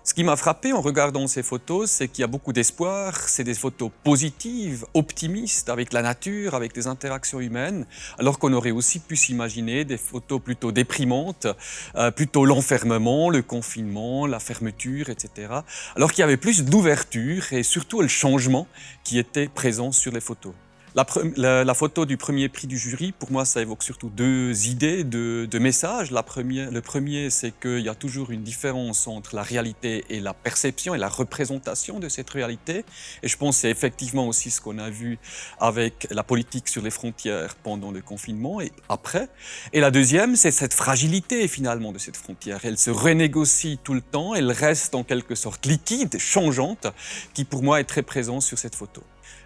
Ce qui m'a frappé en regardant ces photos, c'est qu'il y a beaucoup d'espoir. C'est des photos positives, optimistes, avec la nature, avec des interactions humaines, alors qu'on aurait aussi pu s'imaginer des photos plutôt déprimantes, plutôt l'enfermement, le confinement, la fermeture, etc. Alors qu'il y avait plus d'ouverture et surtout le changement qui était présent sur les photos. La photo du premier prix du jury, pour moi, ça évoque surtout deux idées, deux messages. Le premier, c'est qu'il y a toujours une différence entre la réalité et la perception et la représentation de cette réalité. Et je pense que c'est effectivement aussi ce qu'on a vu avec la politique sur les frontières pendant le confinement et après. Et la deuxième, c'est cette fragilité finalement de cette frontière. Elle se renégocie tout le temps, elle reste en quelque sorte liquide, changeante, qui pour moi est très présente sur cette photo.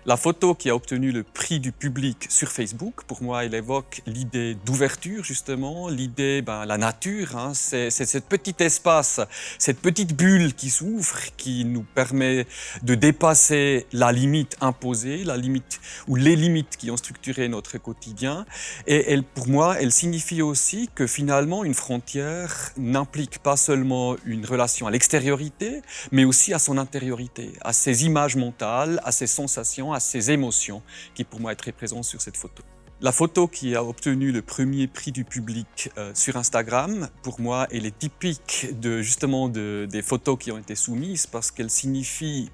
La photo qui a obtenu le prix du public sur Facebook, pour moi, elle évoque l'idée d'ouverture, justement, l'idée, la nature, hein, c'est ce petit espace, cette petite bulle qui s'ouvre, qui nous permet de dépasser la limite imposée, la limite ou les limites qui ont structuré notre quotidien. Et elle, pour moi, elle signifie aussi que finalement, une frontière n'implique pas seulement une relation à l'extériorité, mais aussi à son intériorité, à ses images mentales, à ses sensations, à ses émotions, qui pour moi est très présent sur cette photo. La photo qui a obtenu le premier prix du public sur Instagram, pour moi, elle est typique justement des photos qui ont été soumises parce qu'elle signifie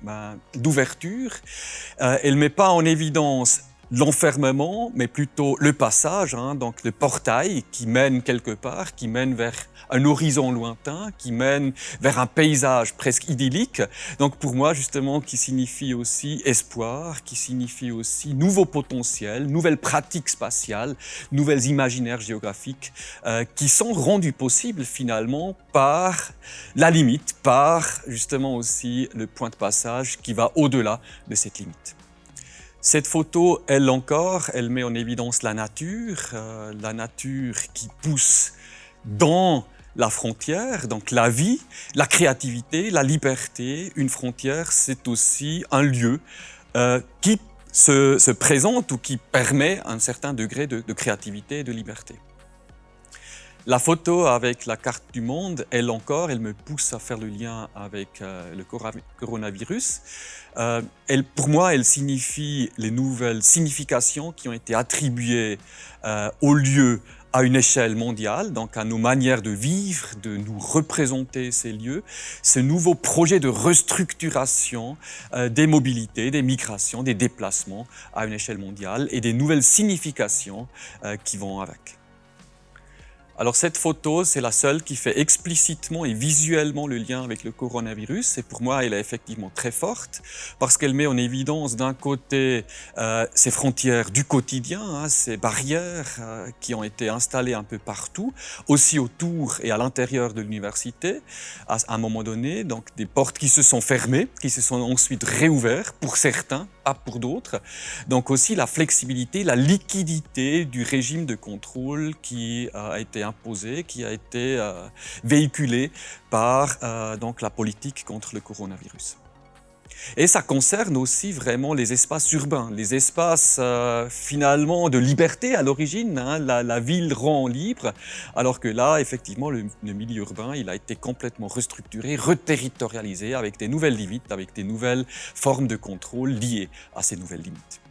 d'ouverture. Elle ne met pas en évidence l'enfermement, mais plutôt le passage, hein, donc le portail qui mène quelque part, qui mène vers un horizon lointain, qui mène vers un paysage presque idyllique. Donc pour moi, justement, qui signifie aussi espoir, qui signifie aussi nouveau potentiel, nouvelles pratiques spatiales, nouvelles imaginaires géographiques qui sont rendus possibles finalement par la limite, par justement aussi le point de passage qui va au-delà de cette limite. Cette photo, elle encore, elle met en évidence la nature qui pousse dans la frontière, donc la vie, la créativité, la liberté. Une frontière, c'est aussi un lieu qui se présente ou qui permet un certain degré de créativité et de liberté. La photo avec la carte du monde, elle encore, elle me pousse à faire le lien avec le coronavirus. Pour moi, elle signifie les nouvelles significations qui ont été attribuées au lieu à une échelle mondiale, donc à nos manières de vivre, de nous représenter ces lieux, ce nouveau projet de restructuration des mobilités, des migrations, des déplacements à une échelle mondiale et des nouvelles significations qui vont avec. Alors cette photo, c'est la seule qui fait explicitement et visuellement le lien avec le coronavirus. Et pour moi, elle est effectivement très forte parce qu'elle met en évidence d'un côté ces frontières du quotidien, hein, ces barrières qui ont été installées un peu partout, aussi autour et à l'intérieur de l'université à un moment donné. Donc des portes qui se sont fermées, qui se sont ensuite réouvertes pour certains, pas pour d'autres. Donc aussi la flexibilité, la liquidité du régime de contrôle qui a été imposé, qui a été véhiculé par donc la politique contre le coronavirus. Et ça concerne aussi vraiment les espaces urbains, les espaces finalement de liberté à l'origine, hein, la ville rend libre, alors que là, effectivement, le milieu urbain, il a été complètement restructuré, reterritorialisé avec des nouvelles limites, avec des nouvelles formes de contrôle liées à ces nouvelles limites.